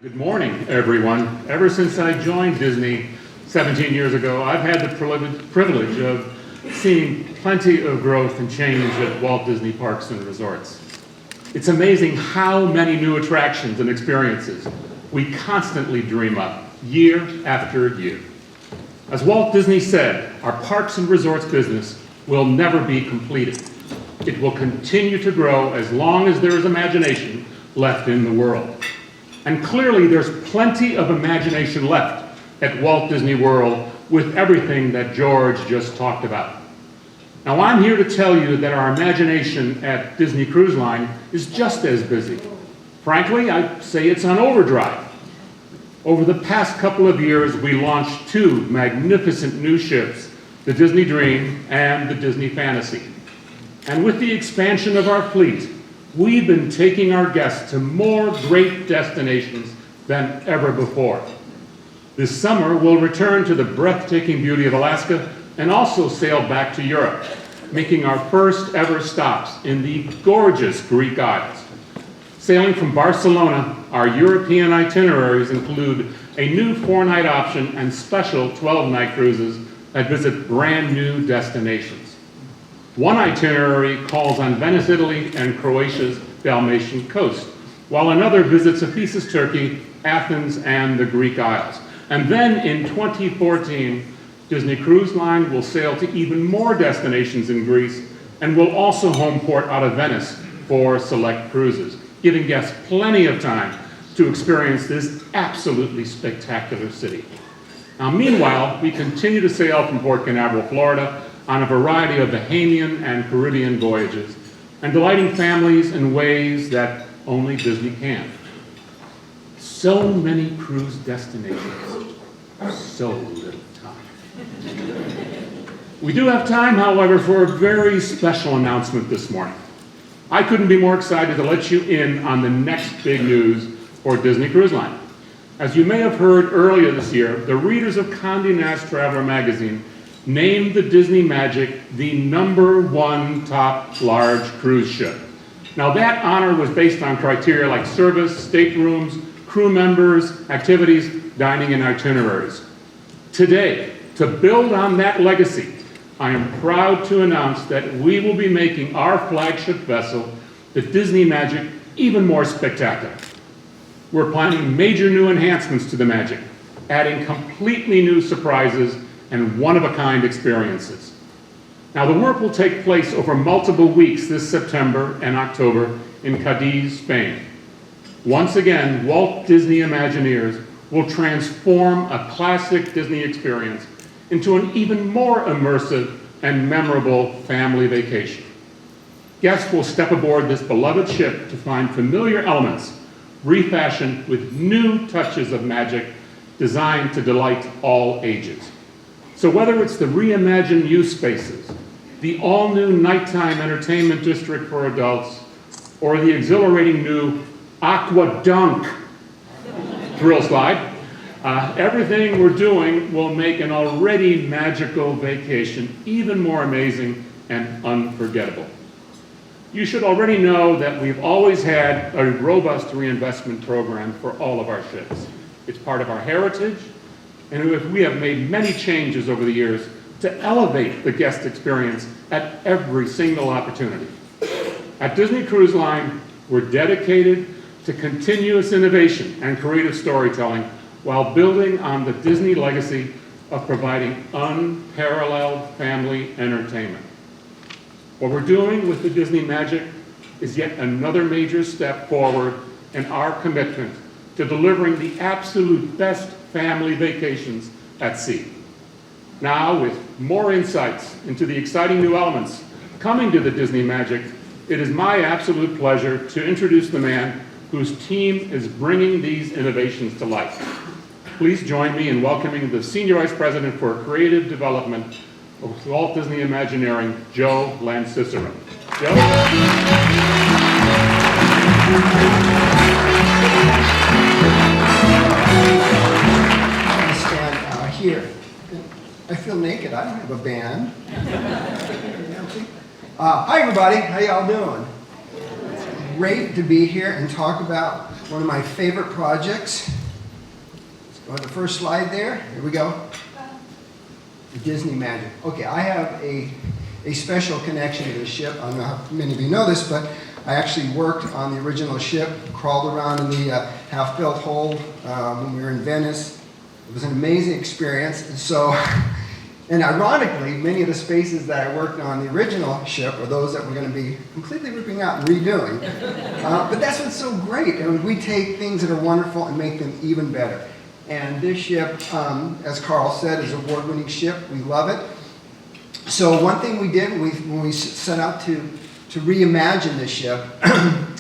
Good morning, everyone. Ever since I joined Disney 17 years ago, I've had the privilege of seeing plenty of growth and change at Walt Disney Parks and Resorts. It's amazing how many new attractions and experiences we constantly dream up year after year. As Walt Disney said, our parks and resorts business will never be completed. It will continue to grow as long as there is imagination left in the world. And clearly there's plenty of imagination left at Walt Disney World with everything that George just talked about. Now I'm here to tell you that our imagination at Disney Cruise Line is just as busy. Frankly, I'd say it's on overdrive. Over the past couple of years, we launched two magnificent new ships, the Disney Dream and the Disney Fantasy. And with the expansion of our fleet, we've been taking our guests to more great destinations than ever before. This summer, we'll return to the breathtaking beauty of Alaska and also sail back to Europe, making our first ever stops in the gorgeous Greek Isles. Sailing from Barcelona, our European itineraries include a new 4-night option and special 12-night cruises that visit brand new destinations. One itinerary calls on Venice, Italy, and Croatia's Dalmatian coast, while another visits Ephesus, Turkey, Athens, and the Greek Isles. And then in 2014, Disney Cruise Line will sail to even more destinations in Greece and will also home port out of Venice for select cruises, giving guests plenty of time to experience this absolutely spectacular city. Now, meanwhile, we continue to sail from Port Canaveral, Florida, on a variety of Bahamian and Caribbean voyages, and delighting families in ways that only Disney can. So many cruise destinations, so little time. We do have time, however, for a very special announcement this morning. I couldn't be more excited to let you in on the next big news for Disney Cruise Line. As you may have heard earlier this year, the readers of Condé Nast Traveler magazine named the Disney Magic the #1 top large cruise ship. Now that honor was based on criteria like service, staterooms, crew members, activities, dining, and itineraries. Today, to build on that legacy, I am proud to announce that we will be making our flagship vessel, the Disney Magic, even more spectacular. We're planning major new enhancements to the Magic, adding completely new surprises and one-of-a-kind experiences. Now, the work will take place over multiple weeks this September and October in Cadiz, Spain. Once again, Walt Disney Imagineers will transform a classic Disney experience into an even more immersive and memorable family vacation. Guests will step aboard this beloved ship to find familiar elements refashioned with new touches of magic designed to delight all ages. So whether it's the reimagined youth spaces, the all-new nighttime entertainment district for adults, or the exhilarating new AquaDunk thrill slide, everything we're doing will make an already magical vacation even more amazing and unforgettable. You should already know that we've always had a robust reinvestment program for all of our ships. It's part of our heritage, and we have made many changes over the years to elevate the guest experience at every single opportunity. At Disney Cruise Line, we're dedicated to continuous innovation and creative storytelling while building on the Disney legacy of providing unparalleled family entertainment. What we're doing with the Disney Magic is yet another major step forward in our commitment to delivering the absolute best family vacations at sea. Now, with more insights into the exciting new elements coming to the Disney Magic, it is my absolute pleasure to introduce the man whose team is bringing these innovations to life. Please join me in welcoming the Senior Vice President for Creative Development of Walt Disney Imagineering, Joe Lancicero. Joe? Stand here. I feel naked. I don't have a band. Hi, everybody. How y'all doing? great to be here and talk about one of my favorite projects. Let's go to the first slide there. Here we go. The Disney Magic. Okay, I have a special connection to the ship. I don't know how many of you know this, but I actually worked on the original ship, crawled around in the half-built hold when we were in Venice. It was an amazing experience. And ironically, many of the spaces that I worked on the original ship are those that we're going to be completely ripping out and redoing. But that's what's so great. And we take things that are wonderful and make them even better. And this ship, as Carl said, is an award-winning ship. We love it. So one thing we did when we set out to reimagine this ship,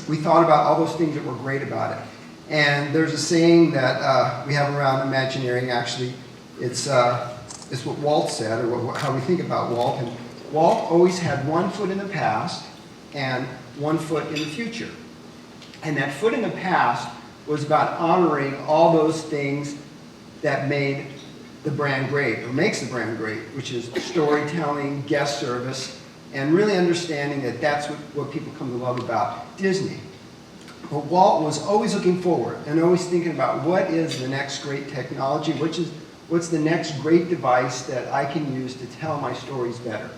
we thought about all those things that were great about it. And there's a saying that we have around Imagineering, actually. It's what Walt said, or how we think about Walt. And Walt always had 1 foot in the past and 1 foot in the future. And that foot in the past was about honoring all those things that made the brand great, or makes the brand great, which is storytelling, guest service, and really understanding that that's what people come to love about Disney. But Walt was always looking forward and always thinking about what is the next great technology, what's the next great device that I can use to tell my stories better.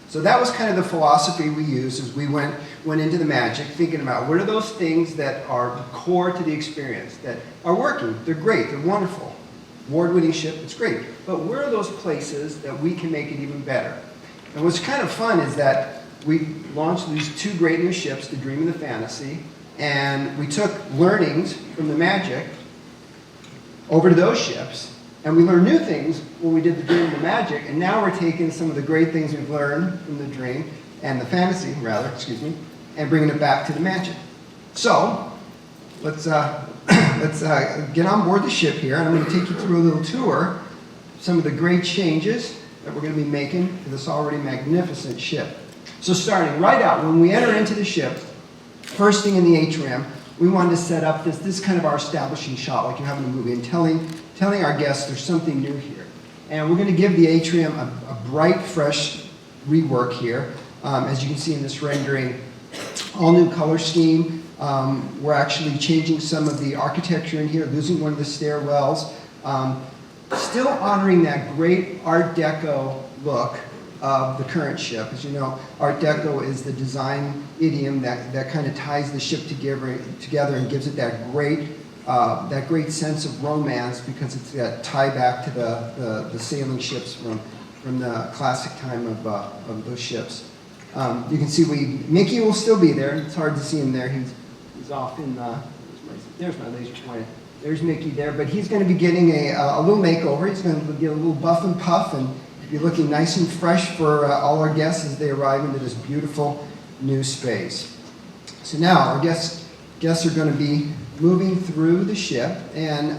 So that was kind of the philosophy we used as we went into the Magic, thinking about what are those things that are core to the experience, that are working, they're great, they're wonderful. Award-winning ship, it's great. But where are those places that we can make it even better? And what's kind of fun is that we launched these 2 great new ships, the Dream and the Fantasy, and we took learnings from the Magic over to those ships, and we learned new things when we did the Dream and the Magic, and now we're taking some of the great things we've learned from the Dream, and the Fantasy, rather, excuse me, and bringing it back to the Magic. So, let's get on board the ship here, and I'm going to take you through a little tour of some of the great changes that we're going to be making to this already magnificent ship. So starting right out, when we enter into the ship, first thing in the Atrium, we wanted to set up this kind of our establishing shot, like you have in a movie, and telling our guests there's something new here. And we're going to give the Atrium a bright, fresh rework here. As you can see in this rendering, all new color scheme. We're actually changing some of the architecture in here, losing one of the stairwells. Still honoring that great Art Deco look of the current ship. As you know, Art Deco is the design idiom that kind of ties the ship together and gives it that great sense of romance, because it's that tie back to the sailing ships from the classic time of those ships. You can see Mickey will still be there. It's hard to see him there. He's off in, there's my laser pointer. There's Mickey there, but he's going to be getting a little makeover. He's going to get a little buff and puff and be looking nice and fresh for all our guests as they arrive into this beautiful new space. So now our guests are going to be moving through the ship, and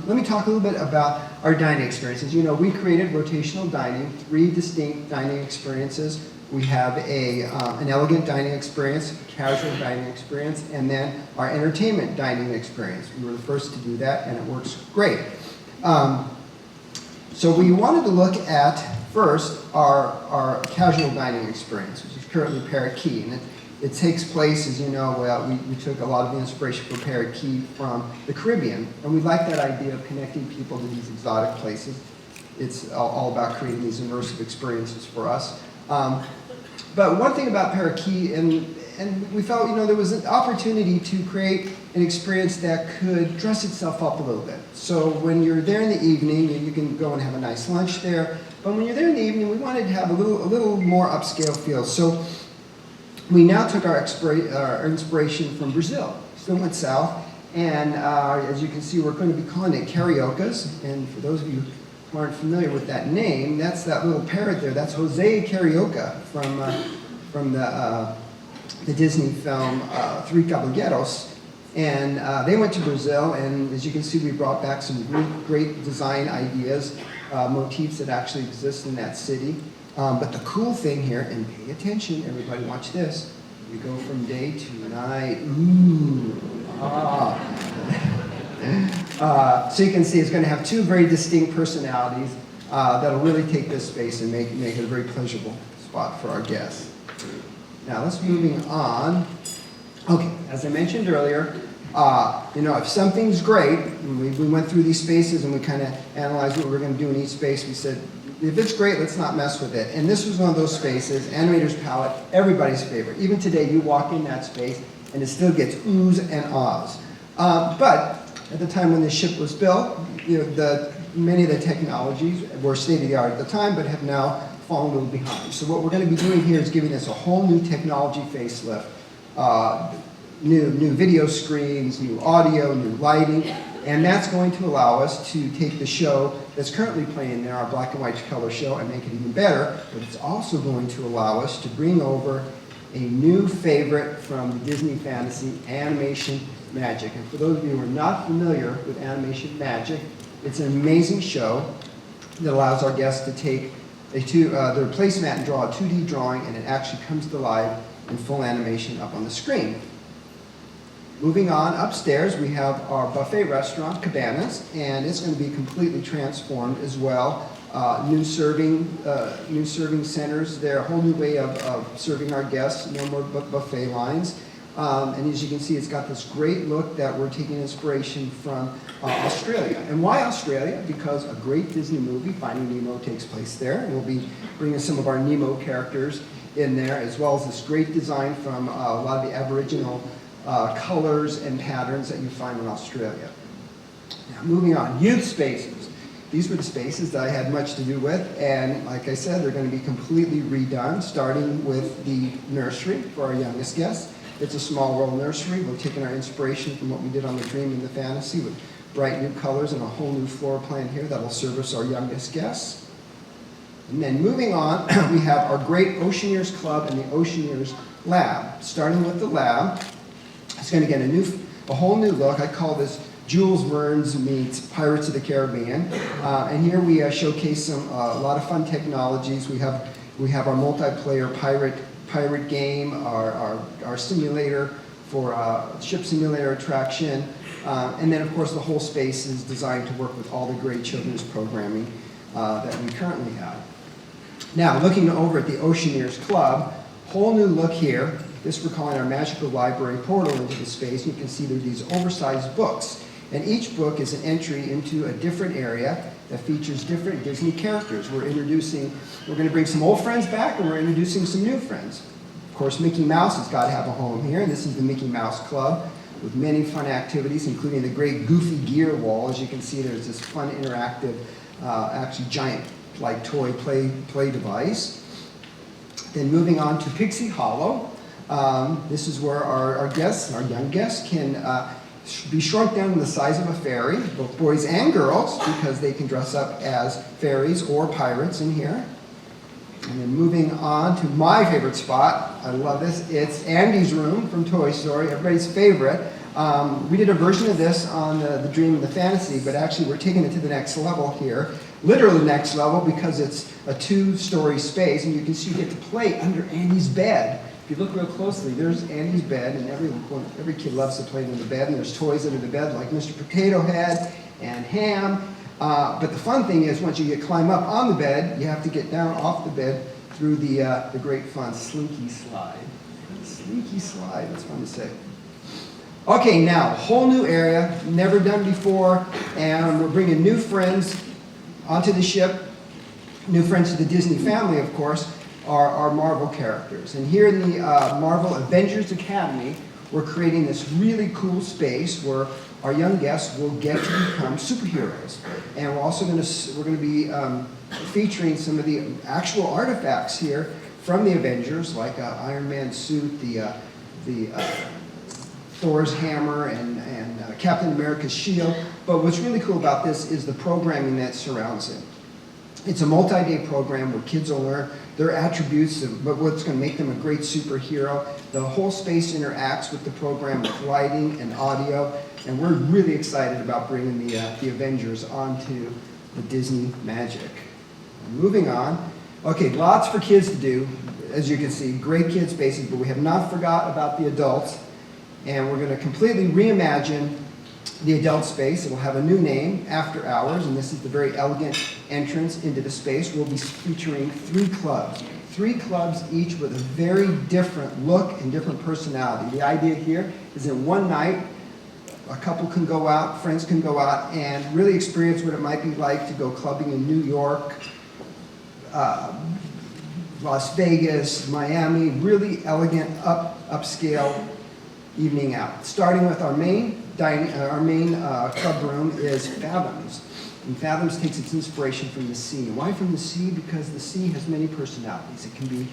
let me talk a little bit about our dining experiences. You know, we created rotational dining, 3 distinct dining experiences. We have an elegant dining experience, a casual dining experience, and then our entertainment dining experience. We were the first to do that, and it works great. So we wanted to look at, first, our casual dining experience, which is currently Parakeet. And it takes place, as you know, we took a lot of the inspiration for Parakeet from the Caribbean, and we like that idea of connecting people to these exotic places. It's all about creating these immersive experiences for us. But one thing about Parakeet, and we felt, there was an opportunity to create an experience that could dress itself up a little bit. So when you're there in the evening, you can go and have a nice lunch there. But when you're there in the evening, we wanted to have a little more upscale feel. So we now took our inspiration from Brazil. Still went south, and as you can see, we're going to be calling it Cariocas. And for those of you who aren't familiar with that name, that's that little parrot there. That's Jose Carioca from the Disney film Three Caballeros. And they went to Brazil, and as you can see, we brought back some great design ideas, motifs that actually exist in that city. But the cool thing here, and pay attention, everybody watch this, we go from day to night. Ooh, so you can see it's going to have 2 very distinct personalities that'll really take this space and make it a very pleasurable spot for our guests. Now let's moving on. Okay, as I mentioned earlier, if something's great, and we went through these spaces and we kind of analyzed what we were going to do in each space. We said, if it's great, let's not mess with it. And this was one of those spaces, Animator's Palette, everybody's favorite. Even today, you walk in that space and it still gets oohs and ahs. But at the time when the ship was built, many of the technologies were state-of-the-art at the time, but have now fallen a little behind. So what we're going to be doing here is giving this a whole new technology facelift. New video screens, new audio, new lighting, and that's going to allow us to take the show that's currently playing there, our black and white color show, and make it even better, but it's also going to allow us to bring over a new favorite from the Disney fantasy, Animation Magic. And for those of you who are not familiar with Animation Magic, it's an amazing show that allows our guests to take their placemat and draw a 2D drawing, and it actually comes to life in full animation up on the screen. Moving on upstairs, we have our buffet restaurant, Cabanas, and it's going to be completely transformed as well. New serving centers there, a whole new way of serving our guests, no more buffet lines. And as you can see, it's got this great look that we're taking inspiration from Australia. And why Australia? Because a great Disney movie, Finding Nemo, takes place there, and we'll be bringing some of our Nemo characters in there, as well as this great design from a lot of the Aboriginal colors and patterns that you find in Australia. Now, moving on, youth spaces. These were the spaces that I had much to do with, and like I said, they're going to be completely redone, starting with the nursery for our youngest guests. It's a small world nursery. We're taking our inspiration from what we did on the Dream and the Fantasy with bright new colors and a whole new floor plan here that will service our youngest guests. And then moving on, we have our great Oceaneers Club and the Oceaneers Lab. Starting with the lab, it's going to get a whole new look. I call this Jules Verne's meets Pirates of the Caribbean. And here we showcase a lot of fun technologies. We have our multiplayer pirate game, our simulator for ship simulator attraction, and then of course the whole space is designed to work with all the great children's programming that we currently have. Now, looking over at the Oceaneers Club, whole new look here. This we're calling our magical library portal into the space. You can see there are these oversized books, and each book is an entry into a different area that features different Disney characters. We're going to bring some old friends back, and we're introducing some new friends. Of course, Mickey Mouse has got to have a home here, and this is the Mickey Mouse Club with many fun activities, including the great Goofy Gear Wall. As you can see, there's this fun interactive, actually giant like toy play device. Then moving on to Pixie Hollow. This is where our young guests can be shrunk down to the size of a fairy, both boys and girls, because they can dress up as fairies or pirates in here. And then moving on to my favorite spot, I love this, it's Andy's room from Toy Story, everybody's favorite. We did a version of this on the Dream and the Fantasy, but actually we're taking it to the next level here. Literally the next level, because it's a 2-story space, and you can see you get to play under Andy's bed. If you look real closely, there's Andy's bed, and every kid loves to play under the bed, and there's toys under the bed like Mr. Potato Head and Ham. But the fun thing is, once you climb up on the bed, you have to get down off the bed through the great fun Slinky Slide. Slinky Slide, that's fun to say. Okay, now, whole new area, never done before, and we're bringing new friends onto the ship, new friends to the Disney family, of course, are Marvel characters. And here in the Marvel Avengers Academy, we're creating this really cool space where our young guests will get to become superheroes. And we're also going to be featuring some of the actual artifacts here from the Avengers, like Iron Man's suit, the Thor's hammer, and Captain America's shield. But what's really cool about this is the programming that surrounds it. It's a multi-day program where kids will learn their attributes, but what's going to make them a great superhero. The whole space interacts with the program with lighting and audio, and we're really excited about bringing the Avengers onto the Disney magic. Moving on. Okay, lots for kids to do, as you can see, great kid spaces, but we have not forgot about the adults, and we're going to completely reimagine the adult space. It will have a new name, After Hours, and this is the very elegant entrance into the space. We'll be featuring 3 clubs. 3 clubs each with a very different look and different personality. The idea here is that one night, a couple can go out, friends can go out, and really experience what it might be like to go clubbing in New York, Las Vegas, Miami, really elegant, upscale evening out. Starting with our main club room is Fathoms. And Fathoms takes its inspiration from the sea. Why from the sea? Because the sea has many personalities. It can be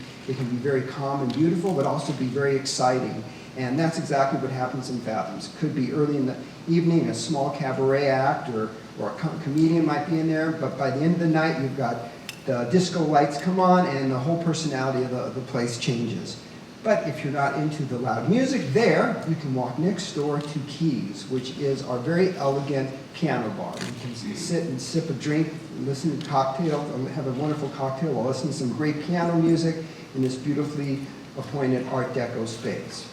very calm and beautiful, but also be very exciting. And that's exactly what happens in Fathoms. It could be early in the evening, a small cabaret act, or a comedian might be in there, but by the end of the night, you've got the disco lights come on and the whole personality of the place changes. But if you're not into the loud music there, you can walk next door to Keys, which is our very elegant piano bar. You can sit and sip a drink, listen to cocktails, have a wonderful cocktail while listening to some great piano music in this beautifully appointed Art Deco space.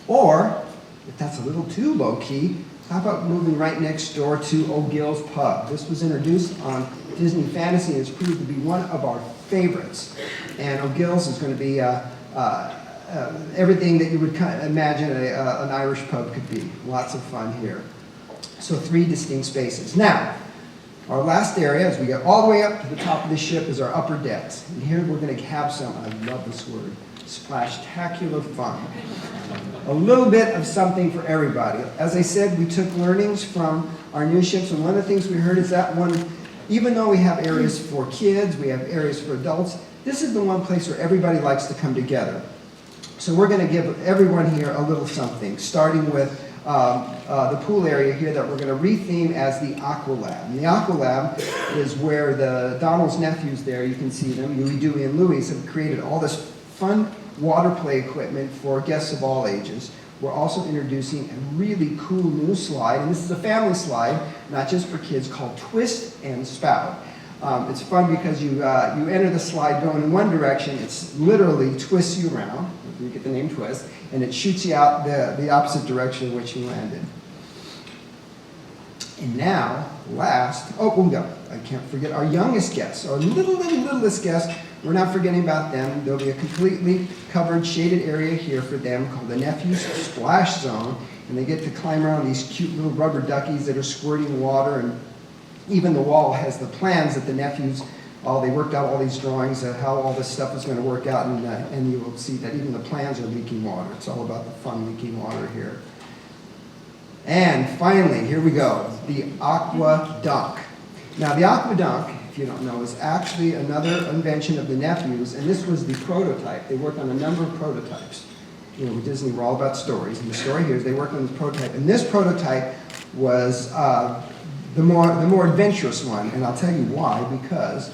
Or, if that's a little too low-key, how about moving right next door to O'Gill's Pub? This was introduced on Disney Fantasy and has proved to be one of our favorites. And O'Gill's is going to be everything that you would imagine an Irish pub could be. Lots of fun here. So 3 distinct spaces. Now, our last area, as we get all the way up to the top of the ship, is our upper decks. And here we're going to have some, I love this word, splashtacular fun. A little bit of something for everybody. As I said, we took learnings from our new ships, and one of the things we heard is that even though we have areas for kids, we have areas for adults, this is the one place where everybody likes to come together. So we're going to give everyone here a little something, starting with the pool area here that we're going to retheme as the Aqua Lab. And the Aqua Lab is where the Donald's nephews there, you can see them, Louie, Dewey, and Louie, have created all this fun water play equipment for guests of all ages. We're also introducing a really cool new slide, and this is a family slide, not just for kids, called Twist and Spout. It's fun because you enter the slide going in one direction, it's literally twists you around, you get the name Twist, and it shoots you out the opposite direction in which you landed. And now, last, I can't forget our youngest guests, our littlest guests. We're not forgetting about them. There'll be a completely covered, shaded area here for them called the Nephews Splash Zone, and they get to climb around these cute little rubber duckies that are squirting water, and even the wall has the plans that the nephews, they worked out all these drawings of how all this stuff is going to work out, and you will see that even the plans are leaking water. It's all about the fun leaking water here. And finally, here we go, the AquaDunk. Now, the AquaDunk, if you don't know, is actually another invention of the nephews, and this was the prototype. They worked on a number of prototypes. You know, with Disney, we're all about stories, and the story here is they worked on this prototype, and this prototype was the more adventurous one, and I'll tell you why, because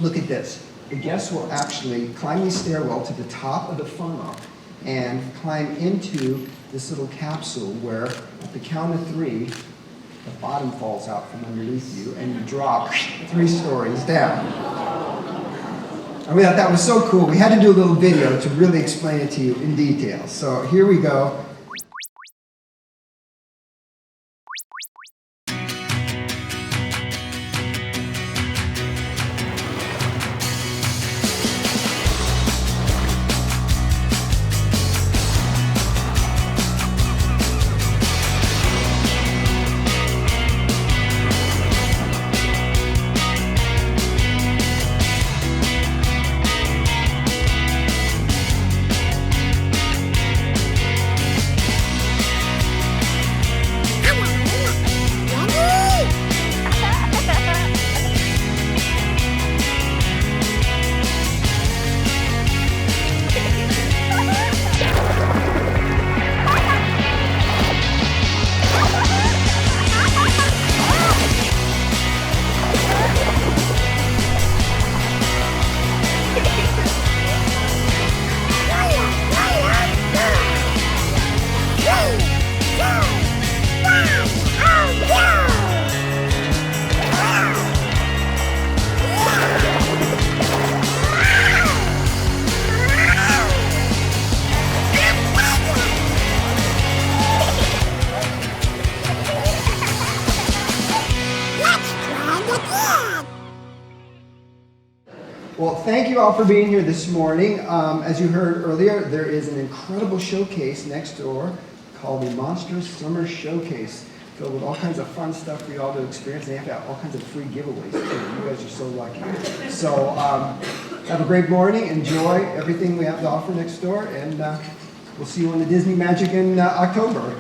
look at this. The guests will actually climb the stairwell to the top of the funnel and climb into this little capsule where, at the count of 3, the bottom falls out from underneath you, and you drop 3 stories down. And we thought that was so cool. We had to do a little video to really explain it to you in detail. So here we go. Well, thank you all for being here this morning. As you heard earlier, there is an incredible showcase next door called the Monstrous Summer Showcase, filled with all kinds of fun stuff for you all to experience. They have got all kinds of free giveaways too. You guys are so lucky. So have a great morning. Enjoy everything we have to offer next door, and we'll see you on the Disney Magic in October.